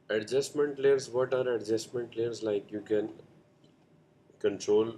Adjustment layers. What are adjustment layers? Like you can control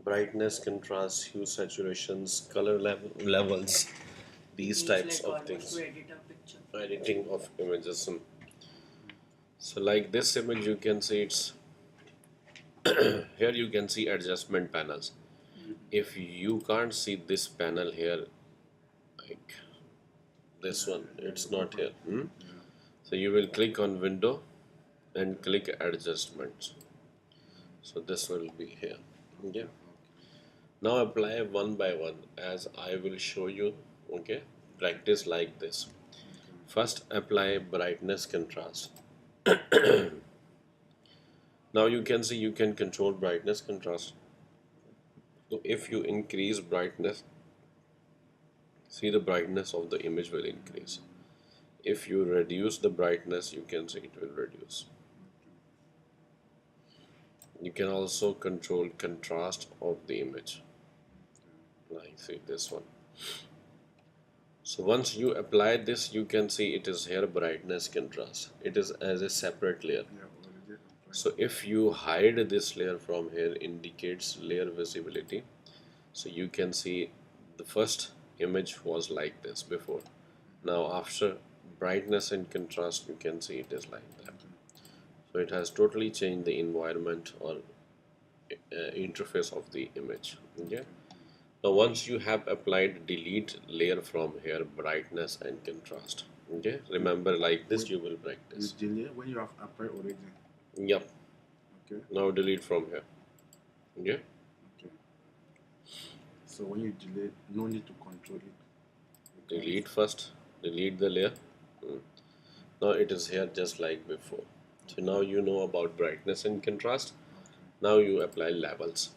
brightness, contrast, hue saturations, color levels, these types of things. Editing of images. So like this image, you can see it's here. You can see adjustment panels. If you can't see this panel here, like this one, it's not here. So you will click on window and click adjustments. So this will be here. Yeah. Now apply one by one as I will show you. Okay. Practice like this. First apply brightness contrast. Now you can see you can control brightness contrast. So if you increase brightness, see the brightness of the image will increase. If you reduce the brightness, you can see it will reduce. You can also control contrast of the image. Like see this one. So once you apply this, you can see it is here brightness contrast. It is as a separate layer. So if you hide this layer from here, indicates layer visibility. So you can see the first image was like this before. Now after brightness and contrast, you can see it is like that. So it has totally changed the environment or interface of the image. Okay. Now once you have applied, delete layer from here, brightness and contrast. Okay. Remember like this you will practice. You delete when you have applied already. Yep. Okay. Now delete from here. Okay. Okay. So when you delete, no need to control it. Delete first. Delete the layer. Now it is here just like before. So now you know about brightness and contrast. Now you apply levels.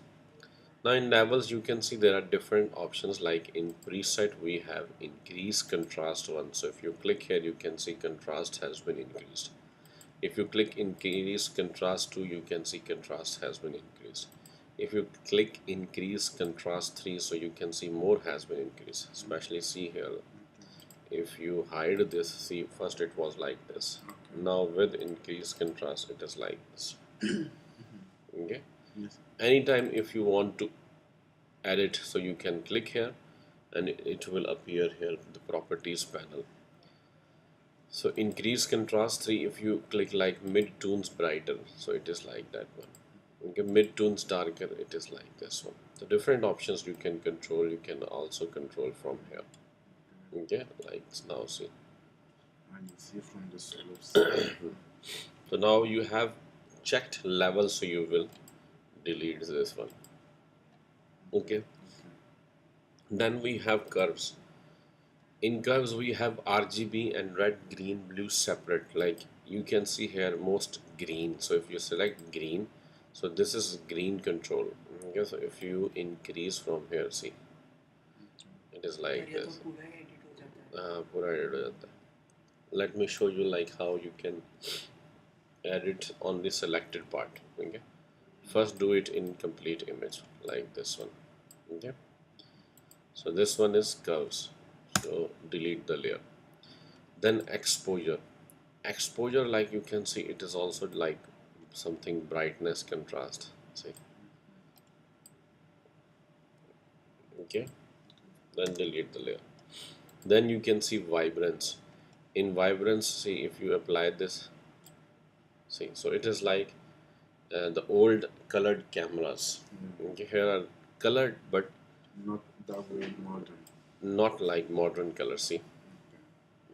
Now in levels you can see there are different options, like in preset we have increase contrast one. So if you click here you can see contrast has been increased. If you click increase contrast 2, you can see contrast has been increased. If you click increase contrast 3, so you can see more has been increased. Especially see here, if you hide this, see first it was like this. Now with increased contrast it is like this. Okay. Yes. Anytime if you want to edit, so you can click here and it will appear here the properties panel. So increase contrast 3, if you click like mid-tones brighter, so it is like that one. Okay, mid-tones darker, it is like this one. The different options you can control, you can also control from here. Okay, like now see. And you see from the slopes. So now you have checked level, so you will delete this one. Okay. Then we have curves. In curves we have RGB and red, green, blue separate. Like you can see here most green. So if you select green, so this is green control. Okay, so if you increase from here, see, it is like this. पूरा edit हो जाता है. Let me show you like how you can edit on the selected part. Okay, first do it in complete image like this one. Okay, so this one is curves, so delete the layer. Then exposure. Exposure, like you can see, it is also like something brightness contrast. See, okay, then delete the layer. Then you can see vibrance. In vibrance, see, if you apply this, see, so it is like the old colored cameras. Okay, here are colored but Not that way modern. not like modern color. See,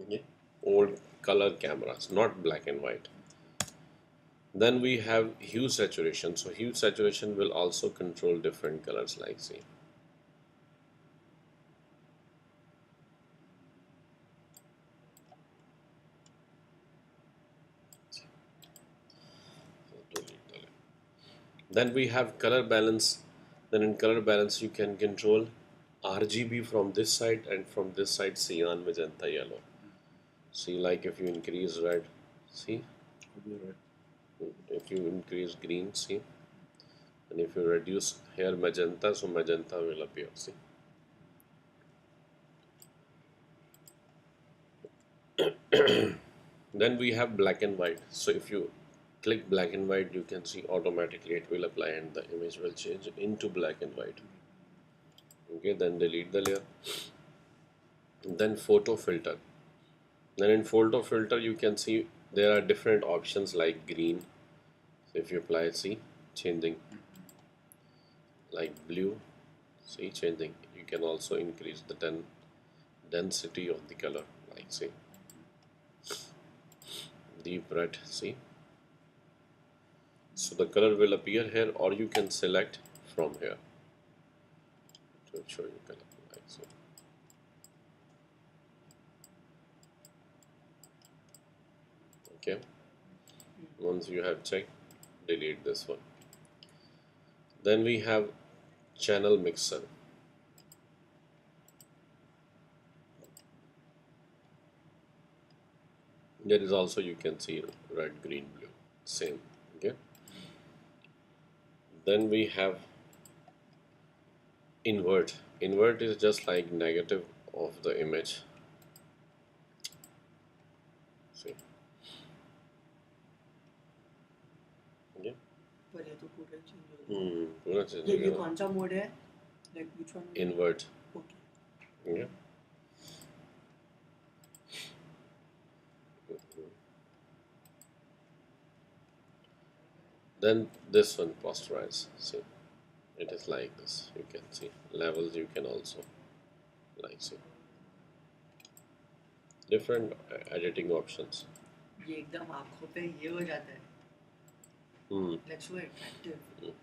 okay, old color cameras, not black and white. Then we have hue saturation. So hue saturation will also control different colors, like see. Then we have color balance. Then in color balance you can control RGB from this side and from this side cyan, magenta, yellow. See, like if you increase red, see, Could be red. if you increase green, see, and if you reduce here magenta, so magenta will appear, see. Then we have black and white. So if you click black and white, you can see automatically it will apply and the image will change into black and white. Okay, then delete the layer. Then photo filter. Then in photo filter, you can see there are different options like green. So if you apply, see, changing, like blue, see, changing. You can also increase the density of the color, like see, deep red, see. So the color will appear here, or you can select from here to show you color, like so. Okay, once you have checked, delete this one. Then we have channel mixer. There is also, you can see red, green, blue, same. Okay, then we have invert. Invert is just like negative of the image, see. Okay, पर ये तो पूरा change हो गया पूरा change ये हो गया ना? कौन सा मोड है like which one Invert. Okay Okay. Then this one, posterize. See, it is like this. You can see levels. You can also like see different editing options. ये एकदम आंखों पे ये हो जाता है Hmm. Like so attractive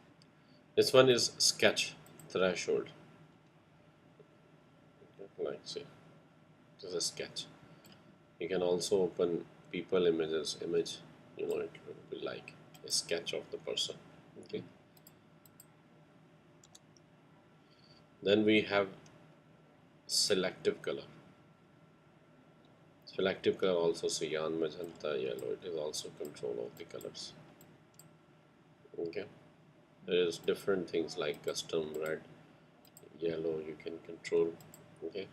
This one is sketch threshold. Like see, this is a sketch. You can also open people images. Image, you know, it will be like a sketch of the person. Okay. Then we have selective color. Selective color also cyan, magenta, yellow. It is also control of the colors. Okay. There is different things like custom red, yellow. You can control. Okay.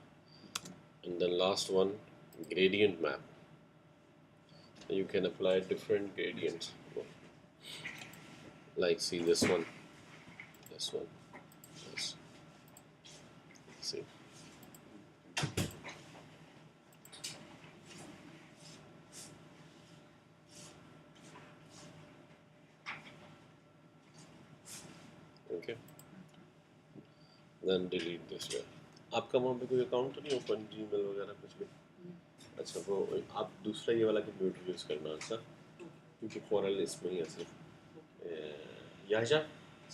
And then last one, gradient map. You can apply different gradients. Like see this one, this. See. Okay. Then delete this layer. आपका वहाँ पे कोई account तो नहीं open Gmail वगैरह कुछ भी? अच्छा वो आप दूसरा ये वाला कंप्यूटर यूज़ करना अच्छा क्योंकि फॉरल इसमें ही है सिर्फ याशा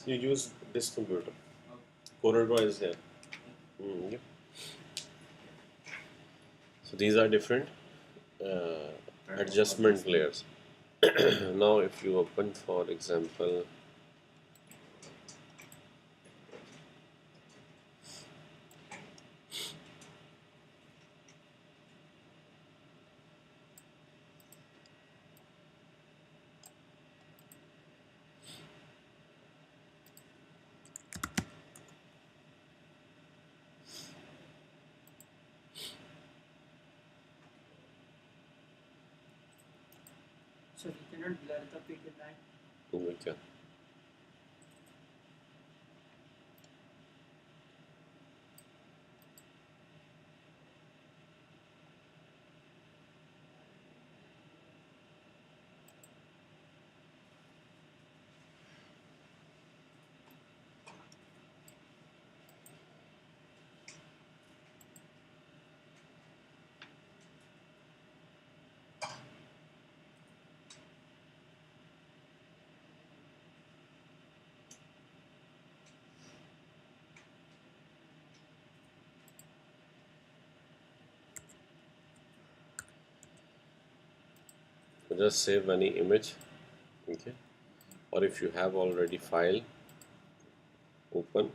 you use this computer. Corel Draw is here. Yeah. So these are different adjustment layers. Now if you open for example So we cannot blur the pixel line. we can just save any image, okay, or if you have already file, open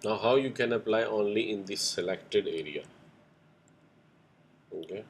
Now how you can apply only in the selected area. Okay.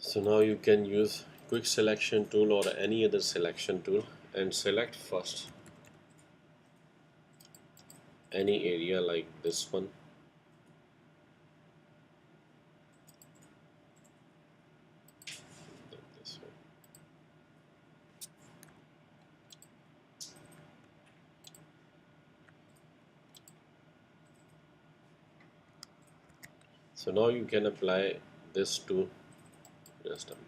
So now you can use quick selection tool or any other selection tool and select first any area like this one. Like this one. So now you can apply this to just a minute.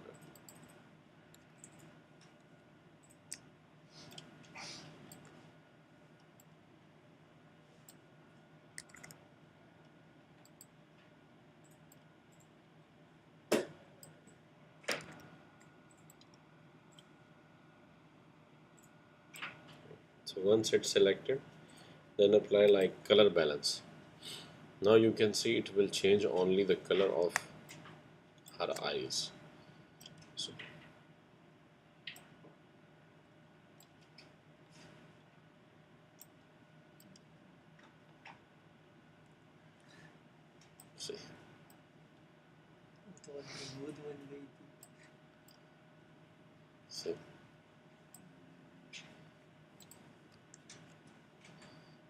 So once it's selected, then apply like color balance. Now you can see it will change only the color of her eyes. So see, तो बहुत बन गई थी. see,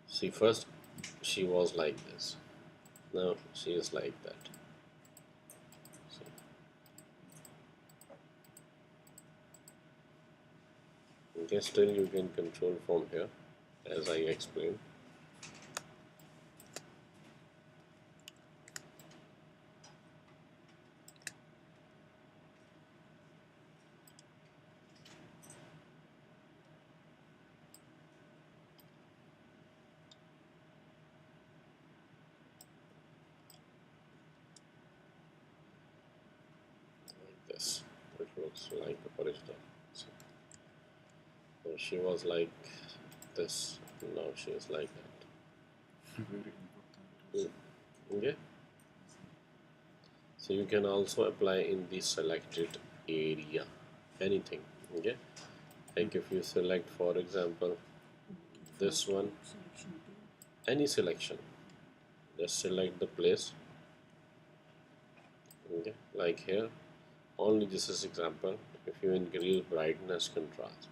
see first she was like this. Now she is like that. See. Okay, still you can control from here as I explained. Like this. It looks like the original. So she was like this. Now she is like that. Very important. Okay. So you can also apply in the selected area anything. Okay. Like if you select, for example, this one, Selection tool. any selection, just select the place. Okay. Like here, only this is example. If you increase brightness contrast,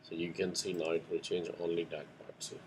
so you can see now it will change only that part. See.